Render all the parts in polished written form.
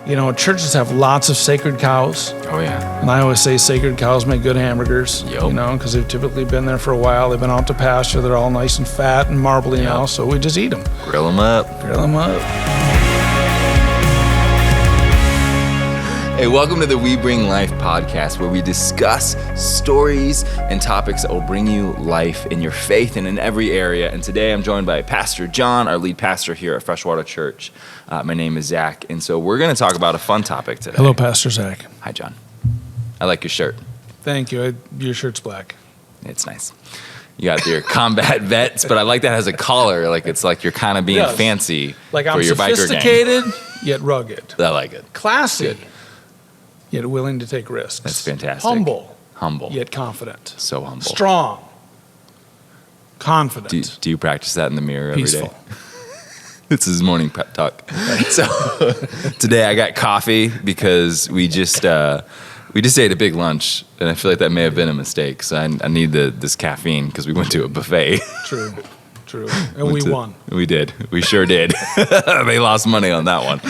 Churches have lots of sacred cows. Oh, yeah. And I always say sacred cows make good hamburgers, because they've typically been there for a while. They've been out to pasture. They're all nice and fat and marbly now, so we just eat them. Grill them up. Hey, welcome to the We Bring Life podcast, where we discuss stories and topics that will bring you life in your faith and in every area. And today I'm joined by Pastor John, our lead pastor here at Freshwater Church. My name is Zach, and so we're going to talk about a fun topic today. Hello, Pastor Zach. Hi, John. I like your shirt. Thank you. Your shirt's black. It's nice. You got your combat vets, but I like that it has a collar. Like it's like you're kind of being fancy like for your biker gang. Sophisticated, yet rugged. I like it. Classy, yet willing to take risks. That's fantastic. Humble, yet confident. So humble. Strong, confident. Do you practice that in the mirror every Peaceful. day? This is morning pep talk. So today I got coffee because we just ate a big lunch, and I feel like that may have been a mistake. So I need this caffeine because we went to a buffet. True. And we won. We did. We sure did. They lost money on that one.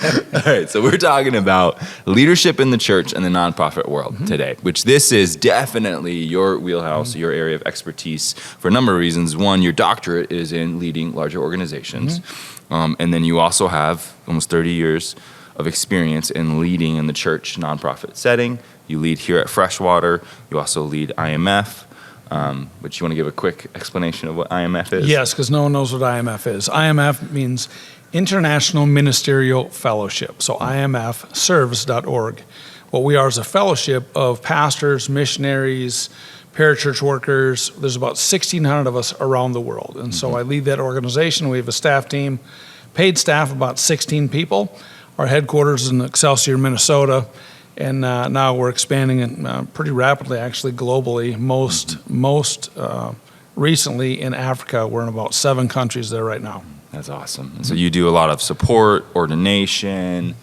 All right, so we're talking about leadership in the church and the nonprofit world today, which this is definitely your wheelhouse, your area of expertise for a number of reasons. One, your doctorate is in leading larger organizations, and then you also have almost 30 years of experience in leading in the church nonprofit setting. You lead here at Freshwater. You also lead IMF. But you want to give a quick explanation of what IMF is? Yes, because no one knows what IMF is. IMF means International Ministerial Fellowship. So imfservice.org. What we are is a fellowship of pastors, missionaries, parachurch workers. There's about 1,600 of us around the world. And so I lead that organization. We have a staff team, paid staff, about 16 people. Our headquarters is in Excelsior, Minnesota. And now we're expanding it pretty rapidly, actually, globally. Most recently in Africa. We're in about 7 countries there right now. That's awesome. And so you do a lot of support, ordination,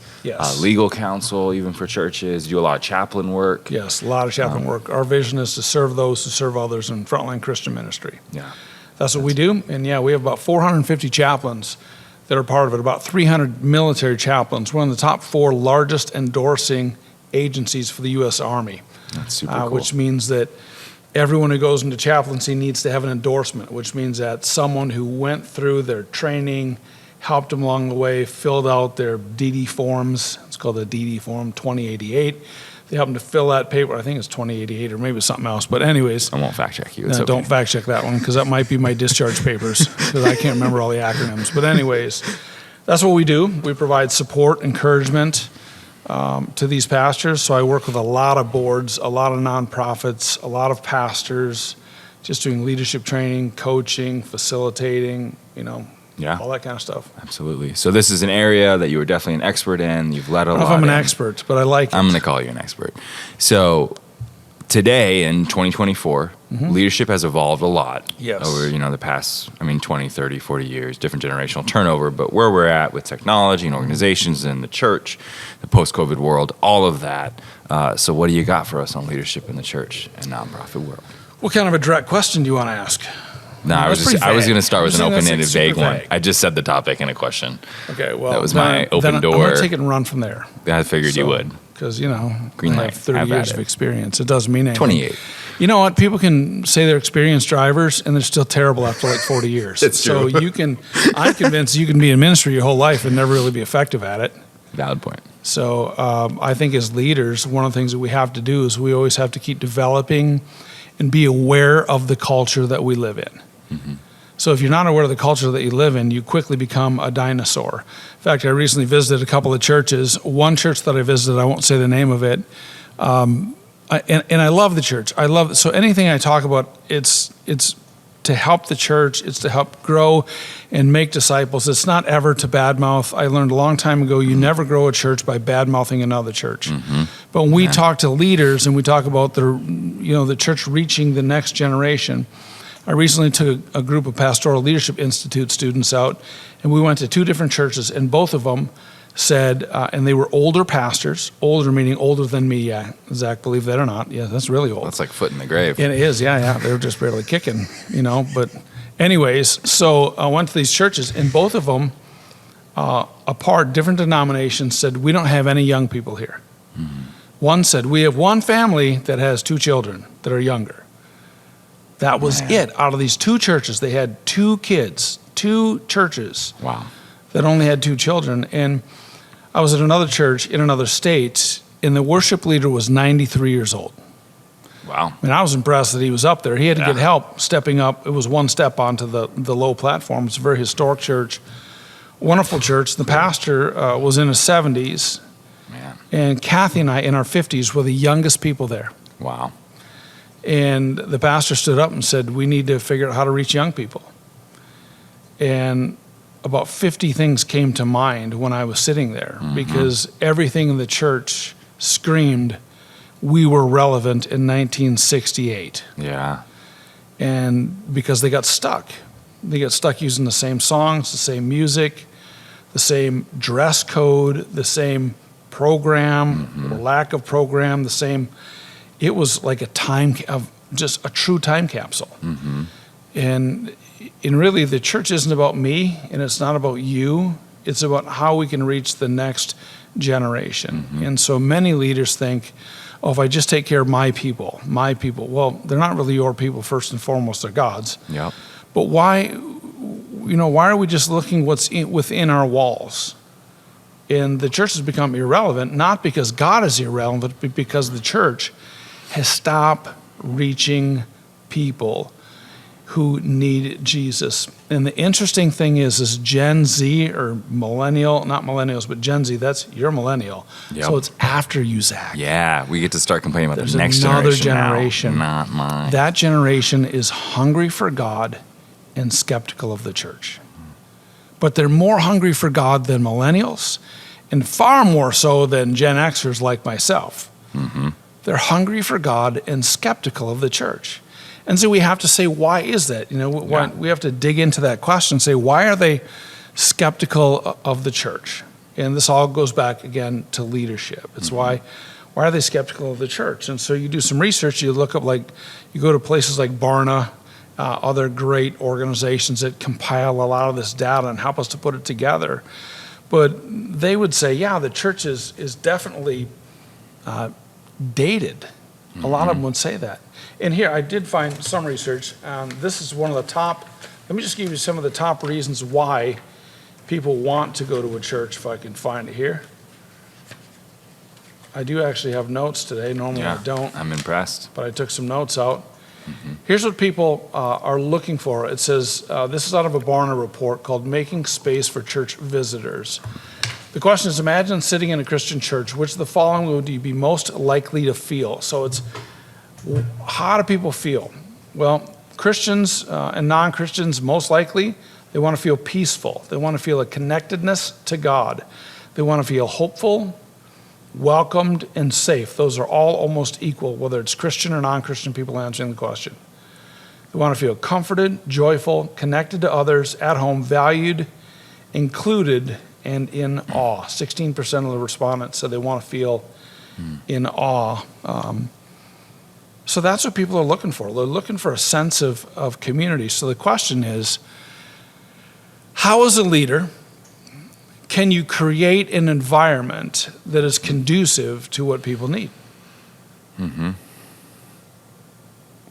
legal counsel, even for churches. You do a lot of chaplain work. Yes, a lot of chaplain work. Our vision is to serve those who serve others in frontline Christian ministry. Yeah, that's what we do. And we have about 450 chaplains that are part of it, about 300 military chaplains. We're one of the top 4 largest endorsing agencies for the U.S. Army. That's super cool. Which means that everyone who goes into chaplaincy needs to have an endorsement, which means that someone who went through their training, helped them along the way, filled out their DD forms. It's called the DD form 2088. They help them to fill that paper. I think it's 2088 or maybe it's something else. But anyways. I won't fact check you. It's okay. Don't fact check that one because that might be my discharge papers because I can't remember all the acronyms. But anyways, that's what we do. We provide support, encouragement to these pastors. So I work with a lot of boards, a lot of nonprofits, a lot of pastors, just doing leadership training, coaching, facilitating, all that kind of stuff. Absolutely. So this is an area that you are definitely an expert in. You've led a lot. I don't know if I'm an expert, but I like it. I'm going to call you an expert. So today in 2024, leadership has evolved a lot over the past, 20, 30, 40 years, different generational turnover, but where we're at with technology and organizations and the church, the post-COVID world, all of that. So what do you got for us on leadership in the church and nonprofit world? What kind of a direct question do you want to ask? No, I was going to start with an open-ended, vague one. I just said the topic in a question. Okay, well, that was my open door. I'm going to take it and run from there. I figured you would. Because, Green I light. have 30 years of experience. It doesn't mean anything. 28. You know what? People can say they're experienced drivers, and they're still terrible after like 40 years. It's true. So I'm convinced you can be in ministry your whole life and never really be effective at it. Valid point. So I think as leaders, one of the things that we have to do is we always have to keep developing and be aware of the culture that we live in. So if you're not aware of the culture that you live in, you quickly become a dinosaur. In fact, I recently visited a couple of churches. One church that I visited, I won't say the name of it, and I love the church. So anything I talk about, it's to help the church. It's to help grow and make disciples. It's not ever to badmouth. I learned a long time ago, you never grow a church by badmouthing another church. But when we talk to leaders and we talk about the church reaching the next generation, I recently took a group of Pastoral Leadership Institute students out, and we went to 2 different churches, and both of them said, and they were older pastors, older meaning older than me, Zach, believe that or not. Yeah, that's really old. That's like foot in the grave. And it is, yeah. They were just barely kicking, but anyways, so I went to these churches, and both of them apart, different denominations said, we don't have any young people here. One said, we have one family that has 2 children that are younger. That was it. Out of these 2 churches, they had 2 kids, 2 churches Wow. that only had 2 children. And I was at another church in another state, and the worship leader was 93 years old. Wow. And I was impressed that he was up there. He had to Yeah. get help stepping up. It was one step onto the low platform. It's a very historic church, wonderful church. The pastor was in his 70s, Man. and Kathy and I, in our 50s, were the youngest people there. Wow. And the pastor stood up and said, we need to figure out how to reach young people. And about 50 things came to mind when I was sitting there, because everything in the church screamed, we were relevant in 1968. Yeah. And because they got stuck. They got stuck using the same songs, the same music, the same dress code, the same program, or lack of program, the same. It was like just a true time capsule. And really, the church isn't about me, and it's not about you. It's about how we can reach the next generation. And so many leaders think, oh, if I just take care of my people. Well, they're not really your people first and foremost, they're God's. Yep. But why are we just looking what's within our walls? And the church has become irrelevant, not because God is irrelevant, but because the church has stopped reaching people who need Jesus. And the interesting thing is Gen Z or millennial, not millennials, but Gen Z, you're millennial. Yep. So it's after you, Zach. Yeah, we get to start complaining about There's the next another generation. generation. Not mine. That generation is hungry for God and skeptical of the church. But they're more hungry for God than millennials, and far more so than Gen Xers like myself. They're hungry for God and skeptical of the church. And so we have to say, why is that? We have to dig into that question and say, why are they skeptical of the church? And this all goes back again to leadership. It's why are they skeptical of the church? And so you do some research, you look up, you go to places like Barna, other great organizations that compile a lot of this data and help us to put it together. But they would say, yeah, the church is definitely dated. A lot of them would say that. And here, I did find some research. This is one of the top, let me just give you some of the top reasons why people want to go to a church, if I can find it here. I do actually have notes today. Normally I don't. I'm impressed. But I took some notes out. Here's what people are looking for. It says, this is out of a Barna report called Making Space for Church Visitors. The question is, imagine sitting in a Christian church. Which of the following would you be most likely to feel? So it's, how do people feel? Well, Christians and non-Christians, most likely, they want to feel peaceful. They want to feel a connectedness to God. They want to feel hopeful, welcomed, and safe. Those are all almost equal, whether it's Christian or non-Christian people answering the question. They want to feel comforted, joyful, connected to others, at home, valued, included, and in awe. 16% of the respondents said they want to feel in awe. So that's what people are looking for. They're looking for a sense of community. So the question is, how as a leader can you create an environment that is conducive to what people need?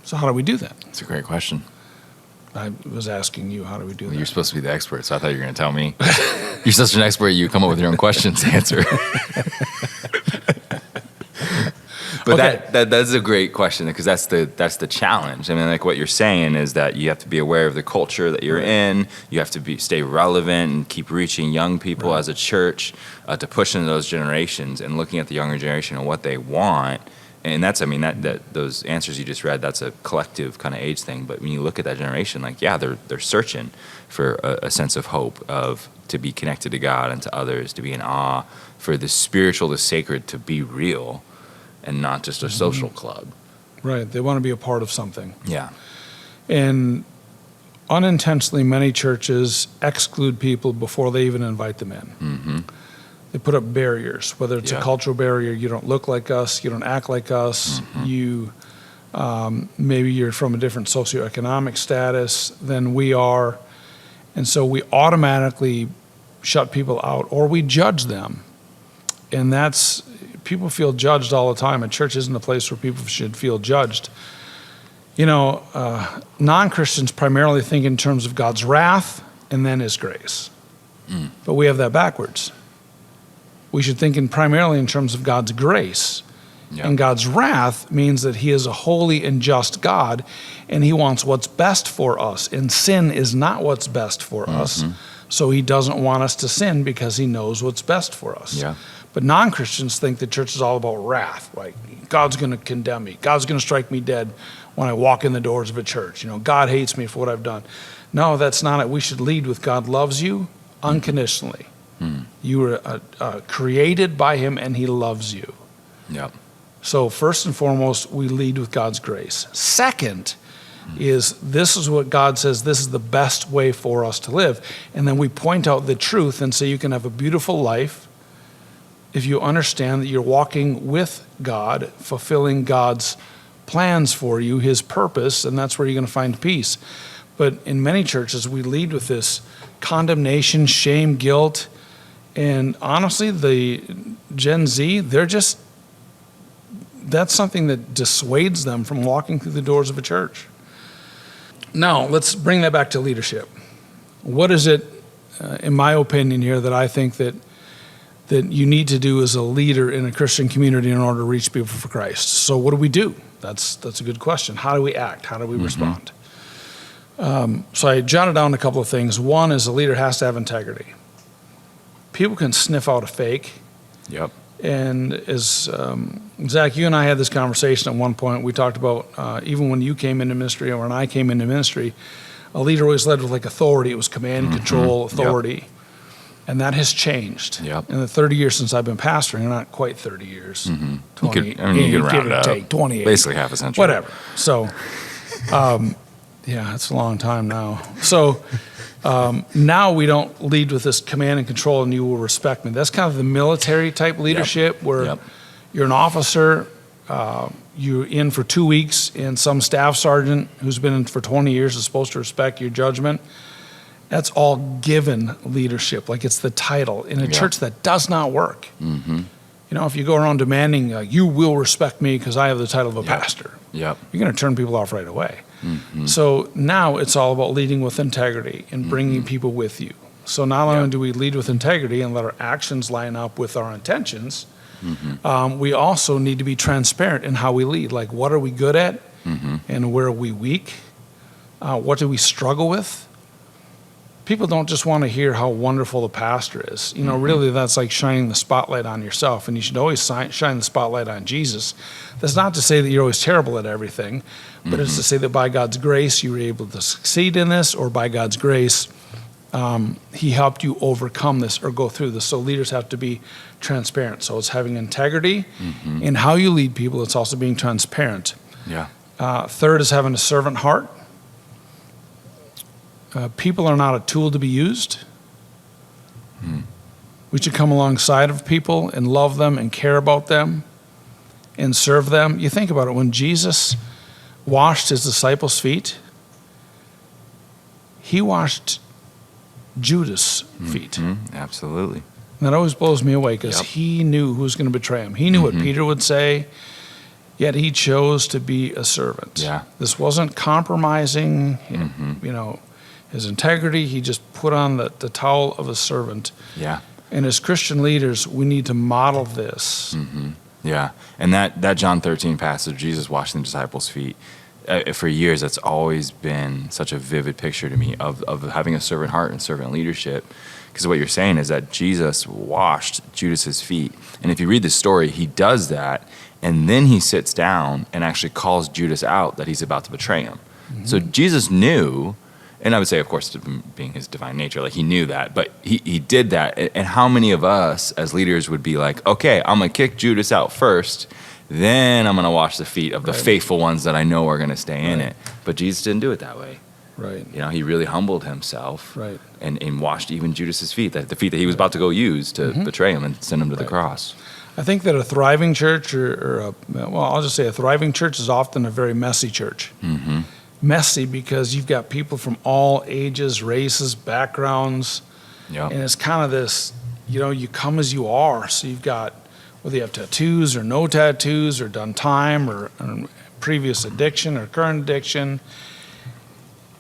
So how do we do that? That's a great question. I was asking you, how do we do that? You're supposed to be the expert, so I thought you were going to tell me. You're such an expert, you come up with your own questions to answer. But Okay. that's a great question, because that's the challenge. I mean, like what you're saying is that you have to be aware of the culture that you're in. You have to stay relevant and keep reaching young people as a church to push into those generations and looking at the younger generation and what they want. And that's, I mean, that those answers you just read, that's a collective kind of age thing. But when you look at that generation, like, yeah, they're searching for a sense of hope, to be connected to God and to others, to be in awe, for the spiritual, the sacred to be real and not just a social club. Right. They want to be a part of something. Yeah. And unintentionally, many churches exclude people before they even invite them in. They put up barriers, whether it's a cultural barrier, you don't look like us, you don't act like us, you maybe you're from a different socioeconomic status than we are. And so we automatically shut people out, or we judge them. And people feel judged all the time. A church isn't a place where people should feel judged. Non-Christians primarily think in terms of God's wrath and then his grace. But we have that backwards. We should think primarily in terms of God's grace. Yeah. And God's wrath means that he is a holy and just God, and he wants what's best for us. And sin is not what's best for us. So he doesn't want us to sin because he knows what's best for us. Yeah. But non-Christians think the church is all about wrath. Like, God's going to condemn me. God's going to strike me dead when I walk in the doors of a church. God hates me for what I've done. No, that's not it. We should lead with God loves you unconditionally. You were created by him, and he loves you. Yep. So first and foremost, we lead with God's grace. Second is this is what God says, this is the best way for us to live. And then we point out the truth and say you can have a beautiful life if you understand that you're walking with God, fulfilling God's plans for you, his purpose, and that's where you're going to find peace. But in many churches, we lead with this condemnation, shame, guilt, and honestly, the Gen Z, that's something that dissuades them from walking through the doors of a church. Now, let's bring that back to leadership. What is it, in my opinion here, that I think that you need to do as a leader in a Christian community in order to reach people for Christ? So what do we do? That's a good question. How do we act? How do we respond? So I jotted down a couple of things. One is a leader has to have integrity. People can sniff out a fake. Yep. And as Zach, you and I had this conversation at one point. We talked about even when you came into ministry or when I came into ministry, a leader always led with like authority. It was command, control, authority. Yep. And that has changed. Yep. In the 30 years since I've been pastoring, not quite 30 years. 20, you could round it up. Take 28. Basically half a century. Whatever. So, it's a long time now. So now we don't lead with this command and control and you will respect me. That's kind of the military type leadership where you're an officer, you're in for 2 weeks, and some staff sergeant who's been in for 20 years is supposed to respect your judgment. That's all given leadership, like it's the title. In a church, that does not work. If you go around demanding, you will respect me because I have the title of a pastor, you're going to turn people off right away. So now it's all about leading with integrity and bringing people with you. So not only do we lead with integrity and let our actions line up with our intentions, we also need to be transparent in how we lead. Like, what are we good at and where are we weak? What do we struggle with? People don't just want to hear how wonderful the pastor is. Really, that's like shining the spotlight on yourself, and you should always shine the spotlight on Jesus. That's not to say that you're always terrible at everything, but it's to say that by God's grace, you were able to succeed in this, or by God's grace, he helped you overcome this or go through this. So leaders have to be transparent. So it's having integrity in how you lead people. It's also being transparent. Third is having a servant heart. People are not a tool to be used. We should come alongside of people and love them and care about them and serve them. You think about it, when Jesus washed his disciples' feet, he washed Judas' feet. Absolutely. And that always blows me away because he knew who was going to betray him. He knew what Peter would say, yet he chose to be a servant. This wasn't compromising, his integrity. He just put on the towel of a servant. And as Christian leaders, we need to model this. And that John 13 passage, Jesus washing the disciples' feet, for years, that's always been such a vivid picture to me of having a servant heart and servant leadership. Because what you're saying is that Jesus washed Judas's feet. And if you read the story, he does that, and then he sits down and actually calls Judas out that he's about to betray him. So Jesus knew. And I would say, of course, being his divine nature, like he knew that, but he did that. And how many of us as leaders would be like, okay, I'm going to kick Judas out first, then I'm going to wash the feet of the faithful ones that I know are going to stay in it. But Jesus didn't do it that way. He really humbled himself and washed even Judas's feet, the feet that he was about to go use to betray him and send him to the cross. I think that a thriving church, I'll just say a thriving church is often a very messy church. Messy because you've got people from all ages, races, backgrounds, Yeah. And it's kind of this, you come as you are. So you've got, whether you have tattoos or no tattoos or done time or previous addiction or current addiction,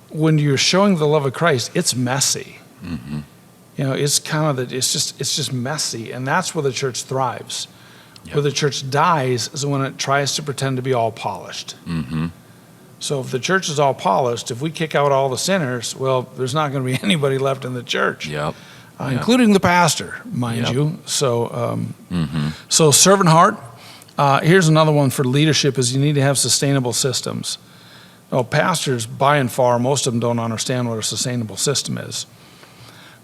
when you're showing the love of Christ, it's messy. Mm-hmm. It's kind of it's just messy, and that's where the church thrives. Yep. Where the church dies is when it tries to pretend to be all polished. Mm-hmm. So if the church is all polished, if we kick out all the sinners, well, there's not going to be anybody left in the church, Yep. including the pastor, mind Yep. you. So, so servant heart. Here's another one for leadership: is you need to have sustainable systems. Well, pastors, by and far, most of them don't understand what a sustainable system is.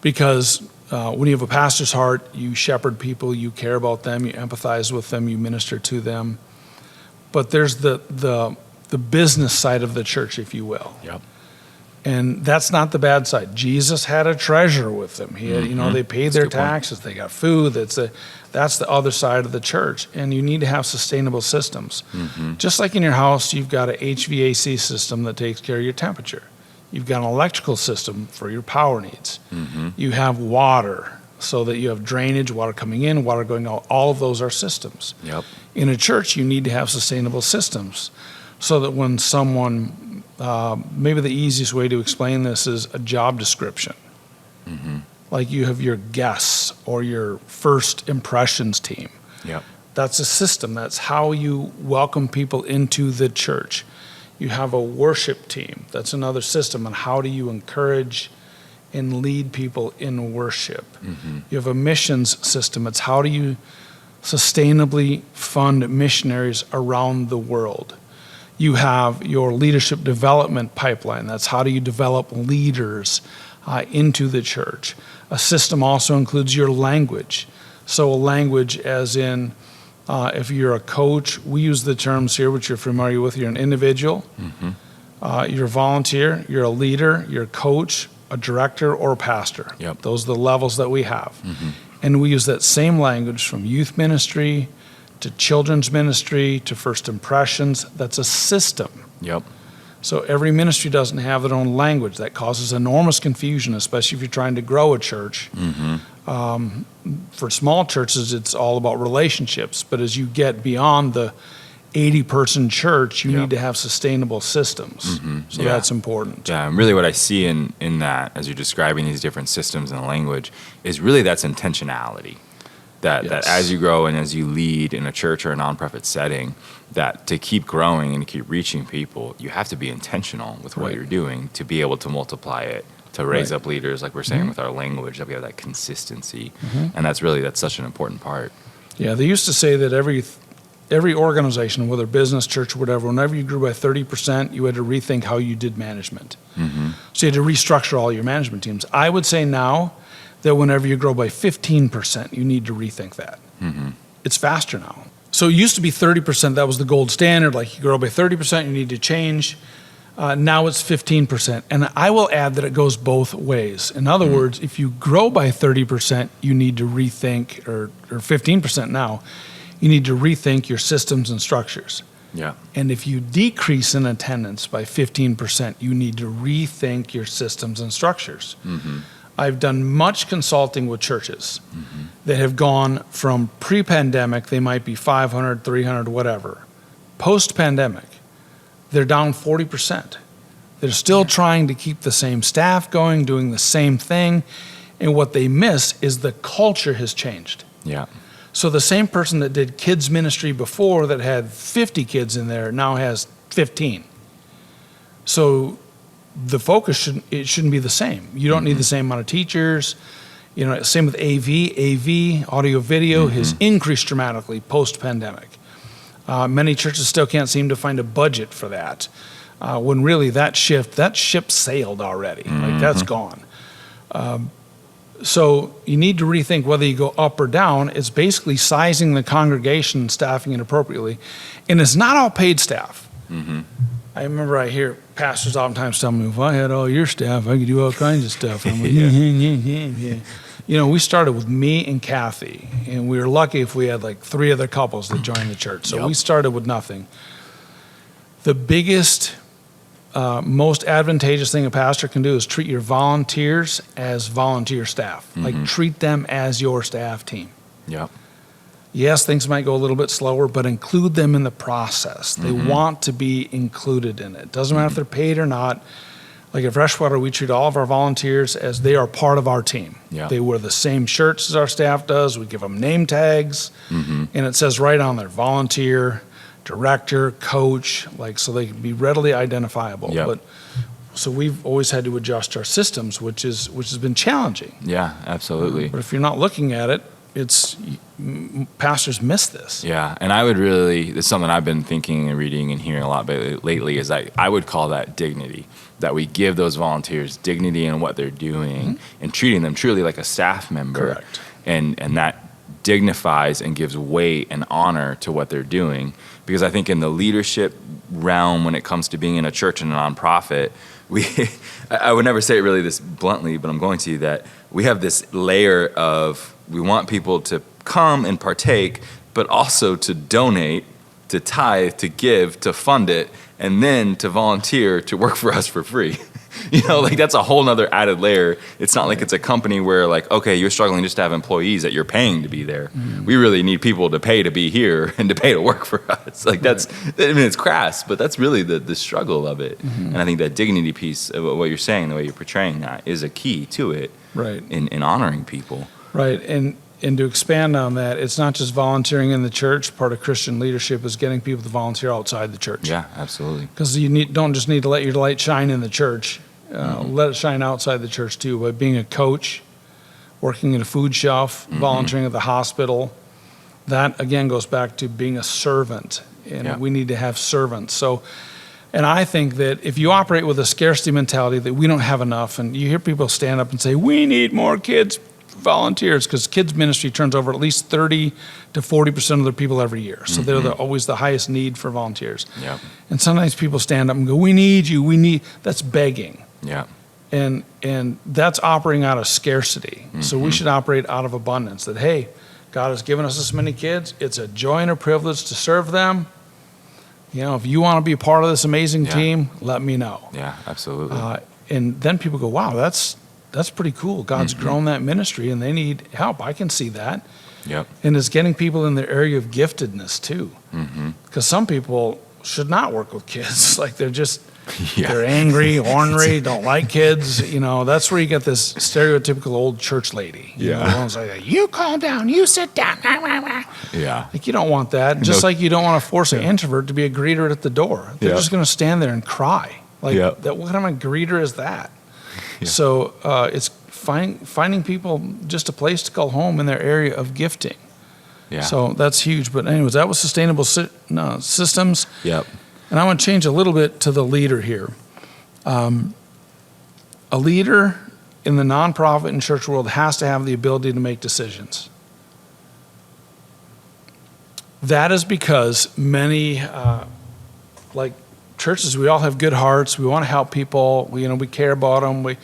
Because when you have a pastor's heart, you shepherd people, you care about them, you empathize with them, you minister to them. But there's the business side of the church, if you will. Yep. And that's not the bad side. Jesus had a treasurer with them. He had, they paid their a good point. taxes, they got food. That's the other side of the church. And you need to have sustainable systems. Mm-hmm. Just like in your house, you've got an HVAC system that takes care of your temperature. You've got an electrical system for your power needs. Mm-hmm. You have water so that you have drainage, water coming in, water going out. All of those are systems. Yep. In a church, you need to have sustainable systems so that when someone, maybe the easiest way to explain this is a job description. Mm-hmm. Like you have your guests or your first impressions team. Yep. That's a system. That's how you welcome people into the church. You have a worship team. That's another system. And how do you encourage and lead people in worship? Mm-hmm. You have a missions system. It's how do you sustainably fund missionaries around the world? You have your leadership development pipeline. That's how do you develop leaders into the church? A system also includes your language. So a language as in, if you're a coach, we use the terms here, which you're familiar with. You're an individual, you're a volunteer, you're a leader, you're a coach, a director, or a pastor. Yep. Those are the levels that we have. Mm-hmm. And we use that same language from youth ministry to children's ministry to first impressions. That's a system. Yep. So every ministry doesn't have their own language. That causes enormous confusion, especially if you're trying to grow a church. Mm-hmm. For small churches, it's all about relationships. But as you get beyond the 80-person church, you Yep. need to have sustainable systems. Mm-hmm. So Yeah. that's important. Yeah, and really what I see in that, as you're describing these different systems and language, is really that's intentionality. That Yes. as you grow and as you lead in a church or a nonprofit setting, that to keep growing and to keep reaching people, you have to be intentional with what Right. you're doing to be able to multiply it, to raise Right. up leaders, like we're saying Mm-hmm. with our language, that we have that consistency. Mm-hmm. And that's such an important part. Yeah, they used to say that every organization, whether business, church, or whatever, whenever you grew by 30%, you had to rethink how you did management. Mm-hmm. So you had to restructure all your management teams. I would say now that whenever you grow by 15%, you need to rethink that. Mm-hmm. It's faster now. So it used to be 30%, that was the gold standard. Like you grow by 30%, you need to change. Now it's 15%. And I will add that it goes both ways. In other words, if you grow by 30%, you need to rethink, or 15% now, you need to rethink your systems and structures. Yeah. And if you decrease in attendance by 15%, you need to rethink your systems and structures. Mm-hmm. I've done much consulting with churches that have gone from pre-pandemic, they might be 500, 300, whatever. Post-pandemic, they're down 40%. They're still trying to keep the same staff going, doing the same thing. And what they miss is the culture has changed. Yeah. So the same person that did kids ministry before that had 50 kids in there now has 15. So the focus shouldn't be the same. You don't need the same amount of teachers. Same with AV, audio video has increased dramatically post-pandemic. Many churches still can't seem to find a budget for that. When really that ship sailed already. Like that's gone. So you need to rethink whether you go up or down. It's basically sizing the congregation and staffing it appropriately. And it's not all paid staff. Mm-hmm. I remember I hear pastors oftentimes tell me, if I had all your staff, I could do all kinds of stuff. I'm like, yeah. We started with me and Kathy, and we were lucky if we had like 3 other couples that joined the church. So Yep. we started with nothing. The biggest most advantageous thing a pastor can do is treat your volunteers as volunteer staff. Like treat them as your staff team. Yep. Yes, things might go a little bit slower, but include them in the process. They want to be included in it. Doesn't matter if they're paid or not. Like at Freshwater, we treat all of our volunteers as they are part of our team. Yeah. They wear the same shirts as our staff does. We give them name tags, and it says right on there, volunteer, director, coach, like so they can be readily identifiable. Yep. But so we've always had to adjust our systems, which has been challenging. Yeah, absolutely. But if you're not looking at it, pastors miss this. Yeah, and I would really, it's something I've been thinking and reading and hearing a lot lately, is I would call that dignity, that we give those volunteers dignity in what they're doing and treating them truly like a staff member. Correct. And that dignifies and gives weight and honor to what they're doing. Because I think in the leadership realm, when it comes to being in a church and a nonprofit, I would never say it really this bluntly, but I'm going to, that we have this layer of, we want people to come and partake, but also to donate, to tithe, to give, to fund it, and then to volunteer to work for us for free. Like that's a whole nother added layer. It's not like it's a company where like, okay, you're struggling just to have employees that you're paying to be there. We really need people to pay to be here and to pay to work for us. Like that's, I mean, it's crass, but that's really the struggle of it. And I think that dignity piece of what you're saying, the way you're portraying that, is a key to it. Right. In honoring people. Right. And to expand on that, it's not just volunteering in the church. Part of Christian leadership is getting people to volunteer outside the church. Yeah, absolutely. Because don't just need to let your light shine in the church. Let it shine outside the church too. By being a coach, working at a food shelf, volunteering at the hospital, that again goes back to being a servant. And we need to have servants. So, and I think that if you operate with a scarcity mentality that we don't have enough, and you hear people stand up and say, we need more kids volunteers, because kids ministry turns over at least 30 to 40% of their people every year. So they're always the highest need for volunteers. Yep. And sometimes people stand up and go, we need you, that's begging. Yeah. And that's operating out of scarcity. So we should operate out of abundance, that, hey, God has given us this many kids. It's a joy and a privilege to serve them. If you want to be a part of this amazing team, let me know. Yeah, absolutely. And then people go, wow, that's pretty cool. God's grown that ministry and they need help. I can see that. Yep. And it's getting people in their area of giftedness too. Because some people should not work with kids. Like they're just, they're angry, ornery, don't like kids. That's where you get this stereotypical old church lady. The one's like, you calm down, you sit down. Yeah. Like you don't want that. Just like you don't want to force an introvert to be a greeter at the door. They're just going to stand there and cry. Like that. What kind of a greeter is that? Yeah. So it's finding people just a place to call home in their area of gifting. Yeah. So that's huge. But anyways, that was sustainable systems. Yep. And I want to change a little bit to the leader here. A leader in the nonprofit and church world has to have the ability to make decisions. That is because many, like churches, we all have good hearts. We want to help people. We care about them.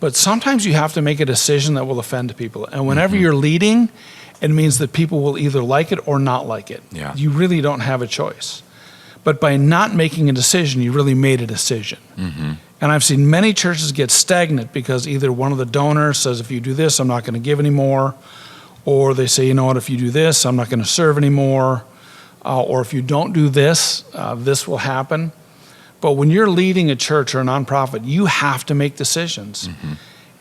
But sometimes you have to make a decision that will offend people. And whenever you're leading, it means that people will either like it or not like it. Yeah. You really don't have a choice. But by not making a decision, you really made a decision. And I've seen many churches get stagnant because either one of the donors says, if you do this, I'm not going to give anymore. Or they say, you know what, if you do this, I'm not going to serve anymore. Or if you don't do this, this will happen. But when you're leading a church or a nonprofit, you have to make decisions.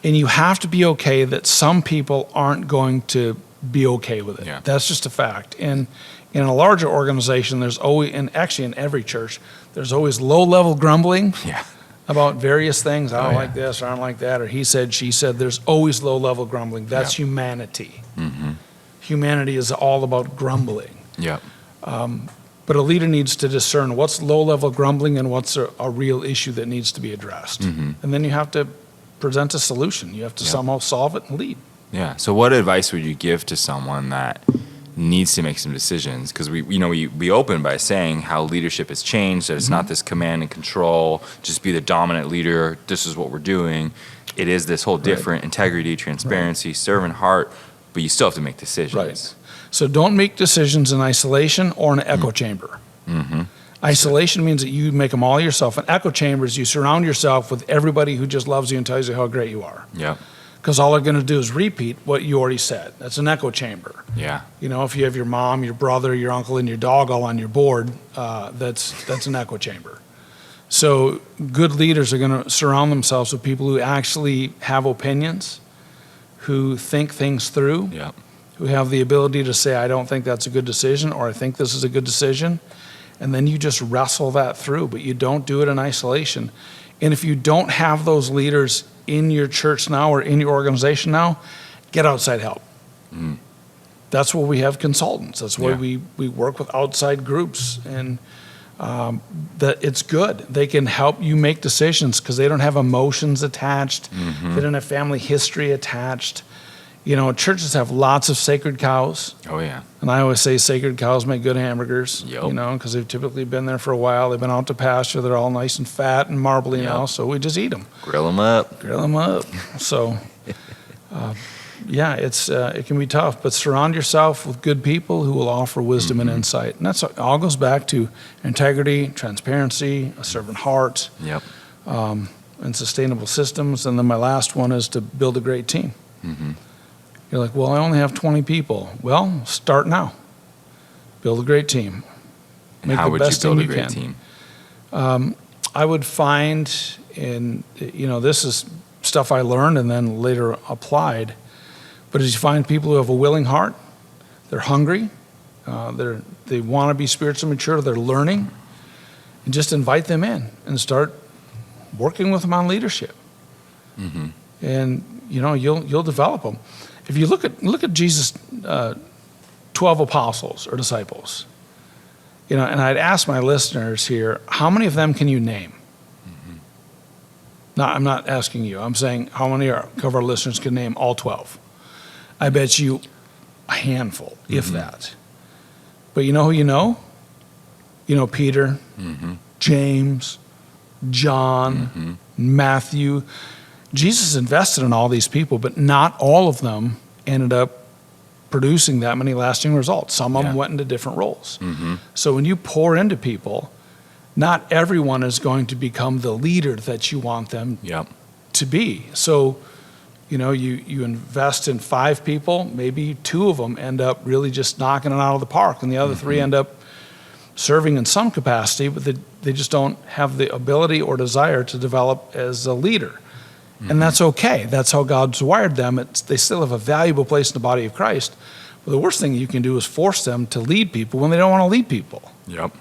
And you have to be okay that some people aren't going to be okay with it. Yeah. That's just a fact. And in a larger organization, there's always, and actually in every church, there's always low-level grumbling about various things. I don't like this, or I don't like that, or he said, she said. There's always low-level grumbling. That's humanity. Humanity is all about grumbling. But a leader needs to discern what's low-level grumbling and what's a real issue that needs to be addressed. And then you have to present a solution. You have to somehow solve it and lead. Yeah. So what advice would you give to someone that needs to make some decisions? Because we open by saying how leadership has changed, that it's not this command and control, just be the dominant leader, this is what we're doing. It is this whole different integrity, transparency, servant heart, but you still have to make decisions. Right. So don't make decisions in isolation or in an echo chamber. Isolation means that you make them all yourself. An echo chamber is you surround yourself with everybody who just loves you and tells you how great you are. Yep. Because all they're going to do is repeat what you already said. That's an echo chamber. Yeah. You know, if you have your mom, your brother, your uncle, and your dog all on your board, that's an echo chamber. So good leaders are going to surround themselves with people who actually have opinions, who think things through, Yep. who have the ability to say, I don't think that's a good decision, or I think this is a good decision. And then you just wrestle that through, but you don't do it in isolation. And if you don't have those leaders in your church now or in your organization now, get outside help. Mm. That's why we have consultants. That's why Yeah. we work with outside groups, and that it's good. They can help you make decisions because they don't have emotions attached. Mm-hmm. They don't have family history attached. You know, churches have lots of sacred cows. Oh, yeah. And I always say sacred cows make good hamburgers, Yep. you know, because they've typically been there for a while. They've been out to pasture. They're all nice and fat and marbly Yep. now, so we just eat them. Grill them up. Grill them up. So, yeah, it can be tough, but surround yourself with good people who will offer wisdom and insight. And that's all goes back to integrity, transparency, a servant heart, Yep. and sustainable systems. And then my last one is to build a great team. Mm-hmm. You're like, well, I only have 20 people. Well, start now. Build a great team. And Make how the would you best build team a you great can. team? I would find, this is stuff I learned and then later applied, but as you find people who have a willing heart, they're hungry, they want to be spiritually mature, they're learning, and just invite them in and start working with them on leadership. Mm-hmm. And, you'll develop them. If you look at Jesus' 12 apostles or disciples, and I'd ask my listeners here, how many of them can you name? Mm-hmm. No, I'm not asking you. I'm saying how many of our listeners can name all 12? I bet you a handful, if that. But you know who you know? You know Peter, Mm-hmm. James, John, Matthew. Jesus invested in all these people, but not all of them ended up producing that many lasting results. Some of them went into different roles. Mm-hmm. So when you pour into people, not everyone is going to become the leader that you want them Yep. to be. So, you invest in 5 people, maybe 2 of them end up really just knocking it out of the park, and the other 3 end up serving in some capacity, but they just don't have the ability or desire to develop as a leader. And that's okay. That's how God's wired them. They still have a valuable place in the body of Christ. But the worst thing you can do is force them to lead people when they don't want to lead people. Yep.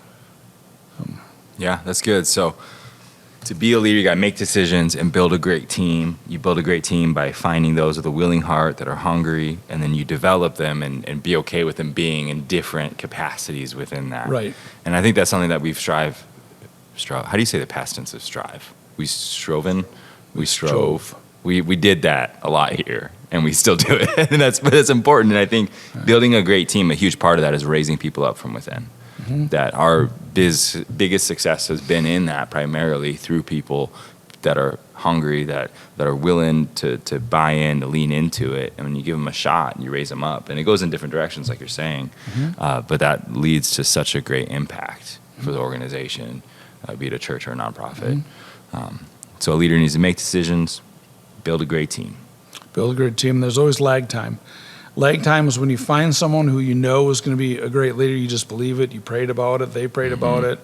Yeah, that's good. So to be a leader, you got to make decisions and build a great team. You build a great team by finding those with a willing heart that are hungry, and then you develop them and be okay with them being in different capacities within that. Right. And I think that's something that we've strive. How do you say the past tense of strive? We strove. We did that a lot here, and we still do it. And that's important. And I think building a great team, a huge part of that is raising people up from within. Mm-hmm. That our biggest success has been in that, primarily through people that are hungry, that are willing to buy in, to lean into it. And when you give them a shot, you raise them up. And it goes in different directions, like you're saying. But that leads to such a great impact for the organization, be it a church or a nonprofit. So a leader needs to make decisions, build a great team. Build a great team. There's always lag time. Lag time is when you find someone who you know is going to be a great leader. You just believe it. You prayed about it. They prayed about it.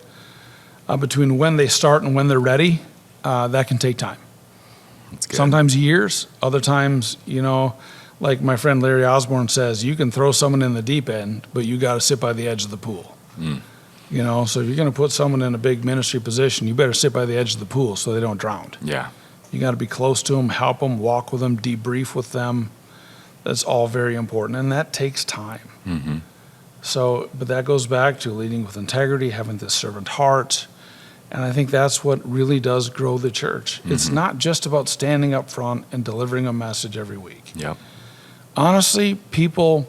Between when they start and when they're ready, that can take time. That's good. Sometimes years. Other times, like my friend Larry Osborne says, you can throw someone in the deep end, but you got to sit by the edge of the pool. So if you're going to put someone in a big ministry position, you better sit by the edge of the pool so they don't drown. Yeah. You got to be close to them, help them, walk with them, debrief with them. That's all very important, and that takes time. Mm-hmm. So, but that goes back to leading with integrity, having this servant heart, and I think that's what really does grow the church. It's not just about standing up front and delivering a message every week. Yep. Honestly, people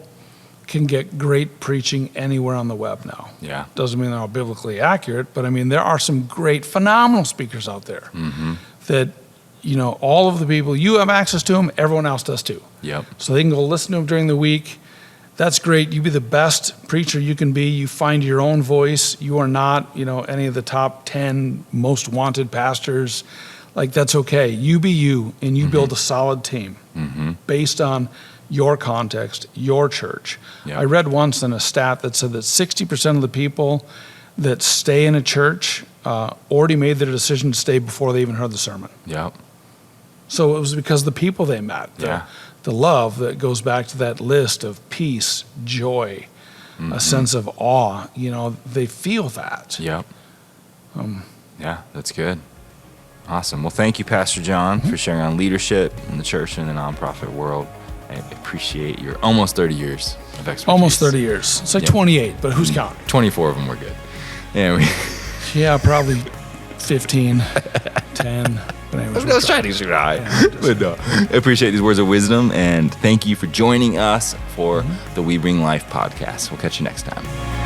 can get great preaching anywhere on the web now. Yeah. Doesn't mean they're all biblically accurate, but I mean, there are some great, phenomenal speakers out there that, all of the people, you have access to them, everyone else does too. Yep. So they can go listen to them during the week. that's great. You be the best preacher you can be. You find your own voice. You are not, any of the top 10 most wanted pastors. Like, that's okay. You be you, and you build a solid team based on your context, your church. Yeah. I read once in a stat that said that 60% of the people that stay in a church already made their decision to stay before they even heard the sermon. Yep. So it was because the people they met, the love that goes back to that list of peace, joy, a sense of awe, they feel that. Yep. Yeah, that's good. Awesome. Well, thank you, Pastor John, for sharing on leadership in the church and the nonprofit world. I appreciate your almost 30 years of expertise. Almost 30 years. It's like 28, but who's counting? 24 of them were good. Yeah, probably 15, 10. But anyways, I was trying to shoot high. But no, I appreciate these words of wisdom, and thank you for joining us for the We Bring Life podcast. We'll catch you next time.